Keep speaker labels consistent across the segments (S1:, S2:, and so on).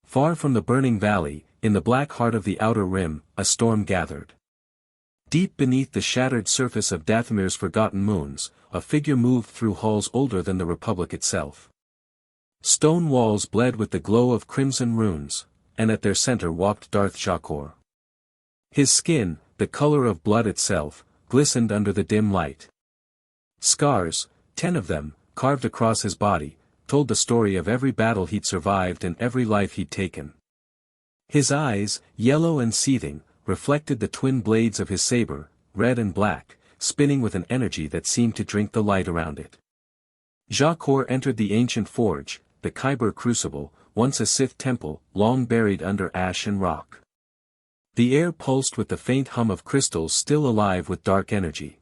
S1: Far from the burning valley, in the black heart of the outer rim, a storm gathered. Deep beneath the shattered surface of Dathomir's forgotten moons, a figure moved through halls older than the Republic itself. Stone walls bled with the glow of crimson runes, and at their center walked Darth Jakor. His skin, the color of blood itself, glistened under the dim light. Scars, 10 of them, carved across his body, told the story of every battle he'd survived and every life he'd taken. His eyes, yellow and seething, reflected the twin blades of his saber, red and black, spinning with an energy that seemed to drink the light around it. Jakor entered the ancient forge, the Kyber crucible, once a Sith temple, long buried under ash and rock. The air pulsed with the faint hum of crystals still alive with dark energy.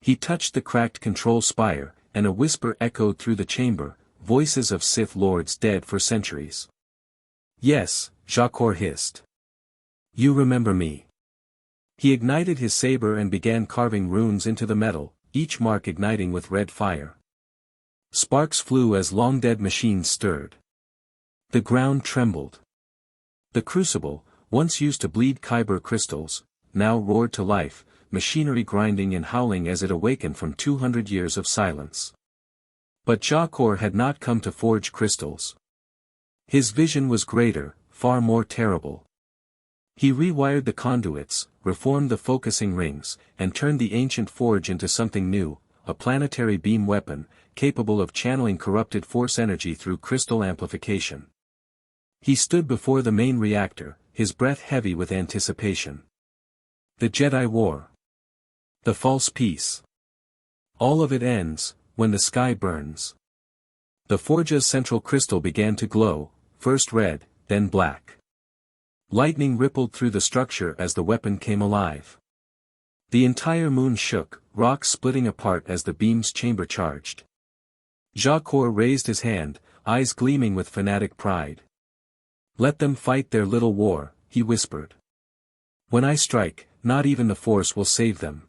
S1: He touched the cracked control spire, and a whisper echoed through the chamber, voices of Sith lords dead for centuries. "Yes," Jakor hissed. "You remember me." He ignited his saber and began carving runes into the metal, each mark igniting with red fire. Sparks flew as long-dead machines stirred. The ground trembled. The crucible, once used to bleed Kyber crystals, now roared to life, machinery grinding and howling as it awakened from 200 years of silence. But Jakor had not come to forge crystals. His vision was greater, far more terrible. He rewired the conduits, reformed the focusing rings, and turned the ancient forge into something new, a planetary beam weapon, capable of channeling corrupted force energy through crystal amplification. He stood before the main reactor, his breath heavy with anticipation. The Jedi War. The false peace. All of it ends, when the sky burns. The forge's central crystal began to glow, first red, then black. Lightning rippled through the structure as the weapon came alive. The entire moon shook, rocks splitting apart as the beam's chamber charged. Jakor raised his hand, eyes gleaming with fanatic pride. "Let them fight their little war," he whispered. "When I strike, not even the Force will save them."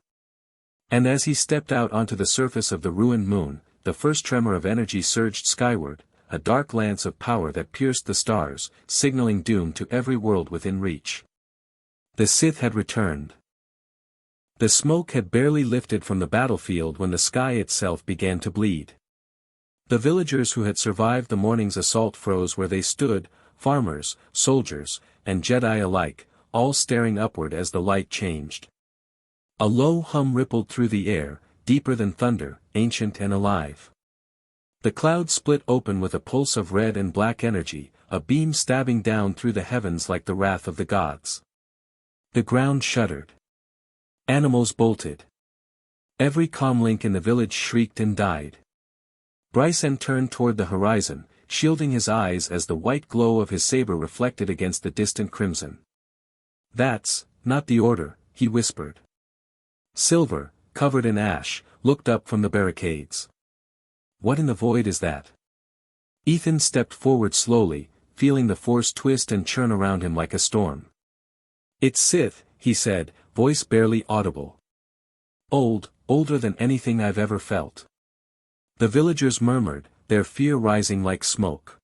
S1: And as he stepped out onto the surface of the ruined moon, the first tremor of energy surged skyward, a dark lance of power that pierced the stars, signaling doom to every world within reach. The Sith had returned. The smoke had barely lifted from the battlefield when the sky itself began to bleed. The villagers who had survived the morning's assault froze where they stood, farmers, soldiers, and Jedi alike, all staring upward as the light changed. A low hum rippled through the air, deeper than thunder, ancient and alive. The clouds split open with a pulse of red and black energy, a beam stabbing down through the heavens like the wrath of the gods. The ground shuddered. Animals bolted. Every comlink in the village shrieked and died. Brycen turned toward the horizon, shielding his eyes as the white glow of his saber reflected against the distant crimson. "That's not the order," he whispered. Silver, covered in ash, looked up from the barricades. "What in the void is that?" Ethan stepped forward slowly, feeling the force twist and churn around him like a storm. "It's Sith," he said, voice barely audible. Older than anything I've ever felt." The villagers murmured, their fear rising like smoke.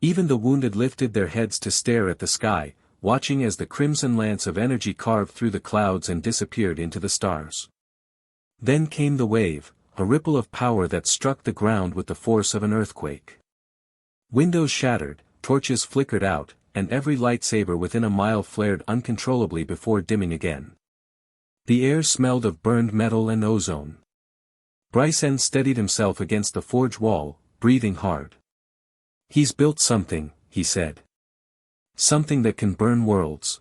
S1: Even the wounded lifted their heads to stare at the sky, watching as the crimson lance of energy carved through the clouds and disappeared into the stars. Then came the wave, a ripple of power that struck the ground with the force of an earthquake. Windows shattered, torches flickered out, and every lightsaber within a mile flared uncontrollably before dimming again. The air smelled of burned metal and ozone. Brycen steadied himself against the forge wall, breathing hard. "He's built something," he said. "Something that can burn worlds."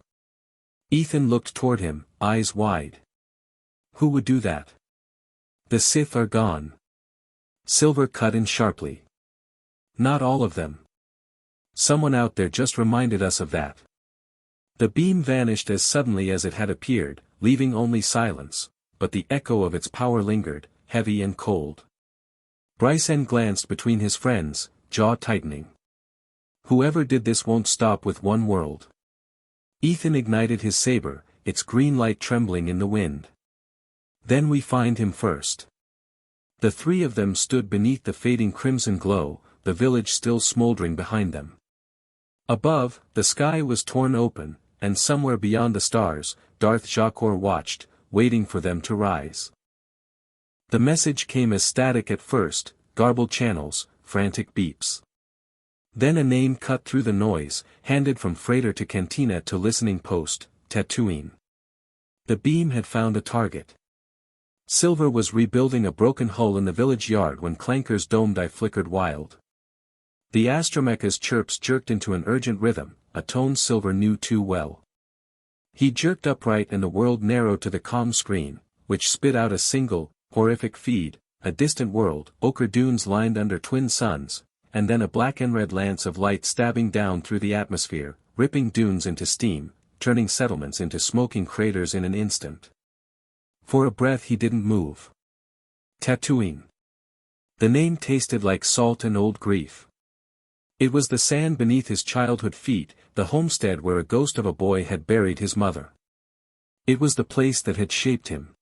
S1: Ethan looked toward him, eyes wide. "Who would do that?" "The Sith are gone." Silver cut in sharply. "Not all of them. Someone out there just reminded us of that." The beam vanished as suddenly as it had appeared, leaving only silence, but the echo of its power lingered, heavy and cold. Brycen glanced between his friends, jaw tightening. "Whoever did this won't stop with one world." Ethan ignited his saber, its green light trembling in the wind. "Then we find him first." The three of them stood beneath the fading crimson glow, the village still smoldering behind them. Above, the sky was torn open, and somewhere beyond the stars, Darth Jacor watched, waiting for them to rise. The message came as static at first, garbled channels, frantic beeps. Then a name cut through the noise, handed from freighter to cantina to listening post, Tatooine. The beam had found a target. Silver was rebuilding a broken hull in the village yard when Clanker's domed eye flickered wild. The astromech's chirps jerked into an urgent rhythm, a tone Silver knew too well. He jerked upright and the world narrowed to the comm screen, which spit out a single, horrific feed, a distant world, ochre dunes lined under twin suns, and then a black and red lance of light stabbing down through the atmosphere, ripping dunes into steam, turning settlements into smoking craters in an instant. For a breath he didn't move. Tatooine. The name tasted like salt and old grief. It was the sand beneath his childhood feet, the homestead where a ghost of a boy had buried his mother. It was the place that had shaped him.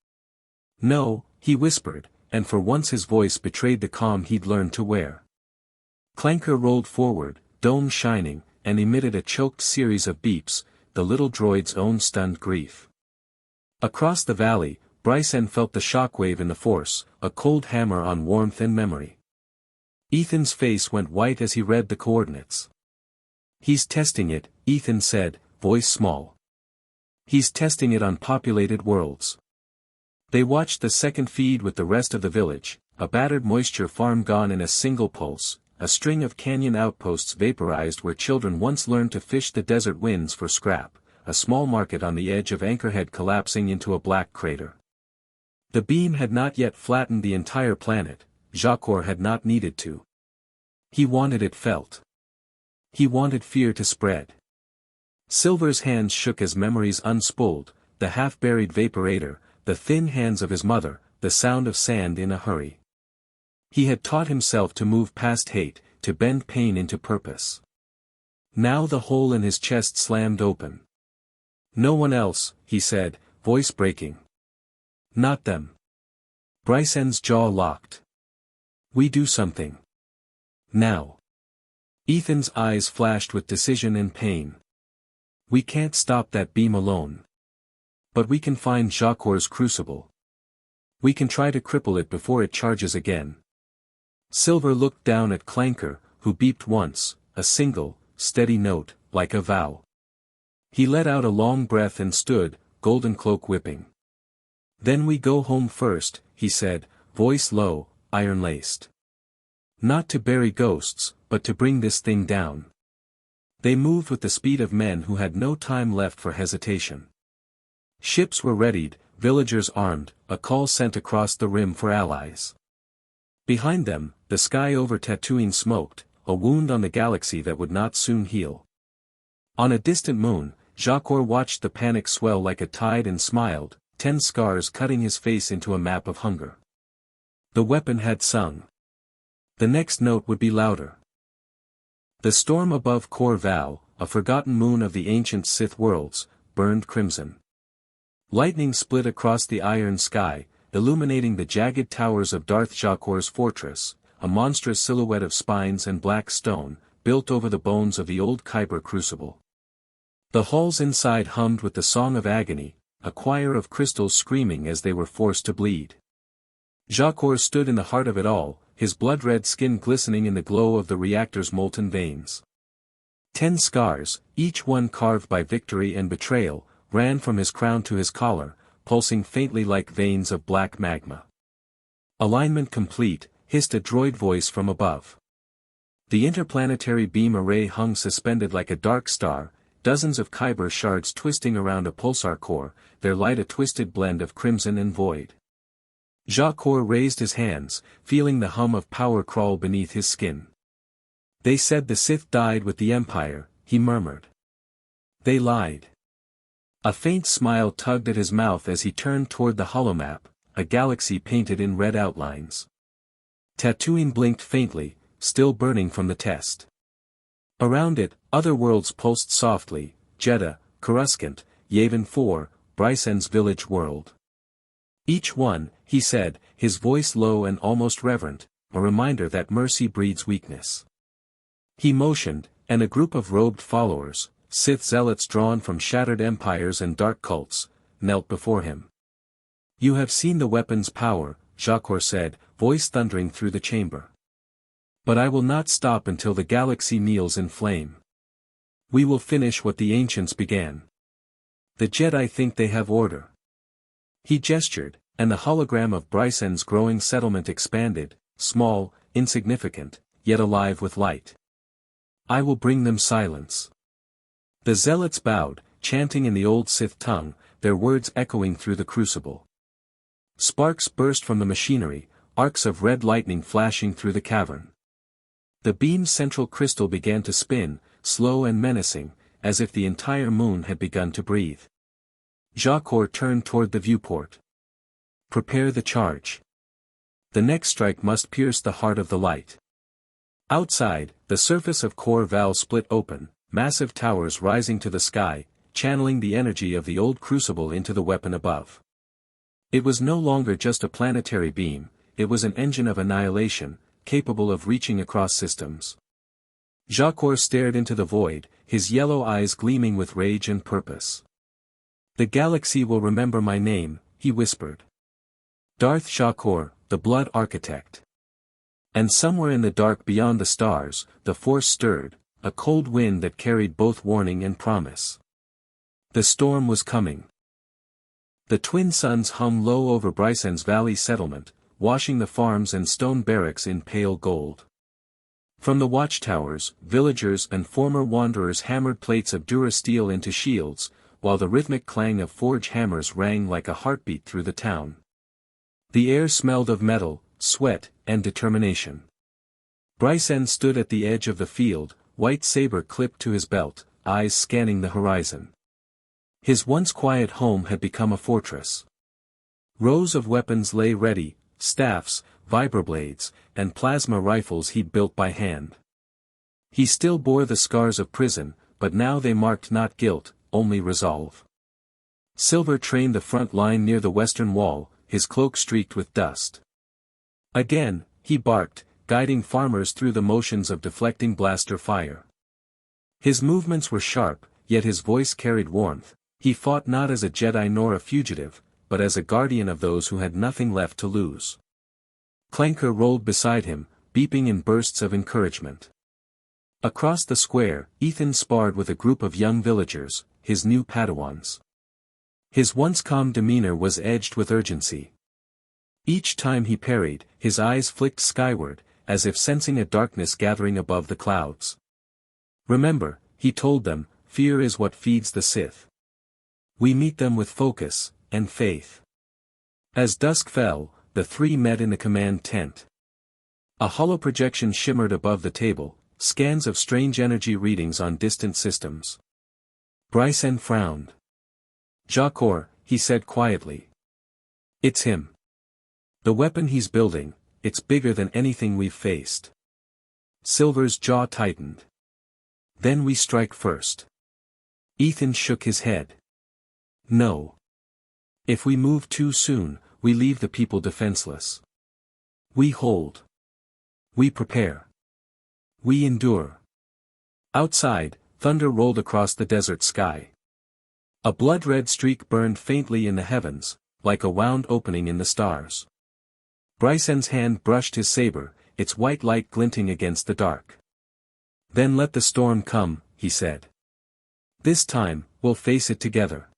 S1: No, he whispered, and for once his voice betrayed the calm he'd learned to wear. Clanker rolled forward, dome shining, and emitted a choked series of beeps, the little droid's own stunned grief. Across the valley, Bryson felt the shockwave in the force, a cold hammer on warmth and memory. Ethan's face went white as he read the coordinates. "He's testing it," Ethan said, voice small. "He's testing it on populated worlds." They watched the second feed with the rest of the village, a battered moisture farm gone in a single pulse, a string of canyon outposts vaporized where children once learned to fish the desert winds for scrap, a small market on the edge of Anchorhead collapsing into a black crater. The beam had not yet flattened the entire planet, Jacor had not needed to. He wanted it felt. He wanted fear to spread. Silver's hands shook as memories unspooled, the half-buried vaporator, the thin hands of his mother, the sound of sand in a hurry. He had taught himself to move past hate, to bend pain into purpose. Now the hole in his chest slammed open. "No one else," he said, voice breaking. "Not them." Bryson's jaw locked. "We do something. Now." Ethan's eyes flashed with decision and pain. "We can't stop that beam alone. But we can find Jacor's crucible. We can try to cripple it before it charges again." Silver looked down at Clanker, who beeped once, a single, steady note, like a vow. He let out a long breath and stood, golden cloak whipping. "Then we go home first," he said, voice low, iron-laced. "Not to bury ghosts, but to bring this thing down." They moved with the speed of men who had no time left for hesitation. Ships were readied, villagers armed, a call sent across the rim for allies. Behind them, the sky over Tatooine smoked, a wound on the galaxy that would not soon heal. On a distant moon, Jacor watched the panic swell like a tide and smiled, 10 scars cutting his face into a map of hunger. The weapon had sung. The next note would be louder. The storm above Kor Val, a forgotten moon of the ancient Sith worlds, burned crimson. Lightning split across the iron sky, illuminating the jagged towers of Darth Jacor's fortress, a monstrous silhouette of spines and black stone, built over the bones of the old Kyber crucible. The halls inside hummed with the song of agony, a choir of crystals screaming as they were forced to bleed. Jacor stood in the heart of it all, his blood-red skin glistening in the glow of the reactor's molten veins. 10 scars, each one carved by victory and betrayal, ran from his crown to his collar, pulsing faintly like veins of black magma. "Alignment complete," hissed a droid voice from above. The interplanetary beam array hung suspended like a dark star, dozens of Kyber shards twisting around a pulsar core, their light a twisted blend of crimson and void. Jacor raised his hands, feeling the hum of power crawl beneath his skin. "They said the Sith died with the Empire," he murmured. "They lied." A faint smile tugged at his mouth as he turned toward the holomap, a galaxy painted in red outlines. Tatooine blinked faintly, still burning from the test. Around it, other worlds pulsed softly, Jeddah, Coruscant, Yavin 4, Bryson's village world. "Each one," he said, his voice low and almost reverent, a reminder that mercy breeds weakness. He motioned, and a group of robed followers, Sith zealots drawn from shattered empires and dark cults, knelt before him. "You have seen the weapon's power," Jacor said, voice thundering through the chamber. "But I will not stop until the galaxy kneels in flame. We will finish what the ancients began. The Jedi think they have order." He gestured, and the hologram of Brycen's growing settlement expanded, small, insignificant, yet alive with light. "I will bring them silence." The zealots bowed, chanting in the old Sith tongue, their words echoing through the crucible. Sparks burst from the machinery, arcs of red lightning flashing through the cavern. The beam's central crystal began to spin, slow and menacing, as if the entire moon had begun to breathe. Jacor turned toward the viewport. "Prepare the charge. The next strike must pierce the heart of the light." Outside, the surface of Kor Val split open, massive towers rising to the sky, channeling the energy of the old crucible into the weapon above. It was no longer just a planetary beam, it was an engine of annihilation, capable of reaching across systems. Jacor stared into the void, his yellow eyes gleaming with rage and purpose. "The galaxy will remember my name," he whispered. Darth Jacor, the Blood Architect. And somewhere in the dark beyond the stars, the Force stirred, a cold wind that carried both warning and promise. The storm was coming. The twin suns hung low over Brycen's Valley settlement, washing the farms and stone barracks in pale gold. From the watchtowers, villagers and former wanderers hammered plates of durasteel into shields, while the rhythmic clang of forge hammers rang like a heartbeat through the town. The air smelled of metal, sweat, and determination. Brycen stood at the edge of the field, white saber clipped to his belt, eyes scanning the horizon. His once quiet home had become a fortress. Rows of weapons lay ready, staffs, vibroblades, and plasma rifles he'd built by hand. He still bore the scars of prison, but now they marked not guilt, only resolve. Silver trained the front line near the western wall, his cloak streaked with dust. Again, he barked, guiding farmers through the motions of deflecting blaster fire. His movements were sharp, yet his voice carried warmth. He fought not as a Jedi nor a fugitive, but as a guardian of those who had nothing left to lose. Clanker rolled beside him, beeping in bursts of encouragement. Across the square, Ethan sparred with a group of young villagers, his new Padawans. His once calm demeanor was edged with urgency. Each time he parried, his eyes flicked skyward, as if sensing a darkness gathering above the clouds. "Remember," he told them, "fear is what feeds the Sith. We meet them with focus, and faith." As dusk fell, the three met in the command tent. A hollow projection shimmered above the table, scans of strange energy readings on distant systems. Brycen frowned. "Jacor," he said quietly. "It's him. The weapon he's building, it's bigger than anything we've faced." Silver's jaw tightened. "Then we strike first." Ethan shook his head. "No. If we move too soon, we leave the people defenseless. We hold. We prepare. We endure." Outside, thunder rolled across the desert sky. A blood-red streak burned faintly in the heavens, like a wound opening in the stars. Brycen's hand brushed his saber, its white light glinting against the dark. "Then let the storm come," he said. "This time, we'll face it together."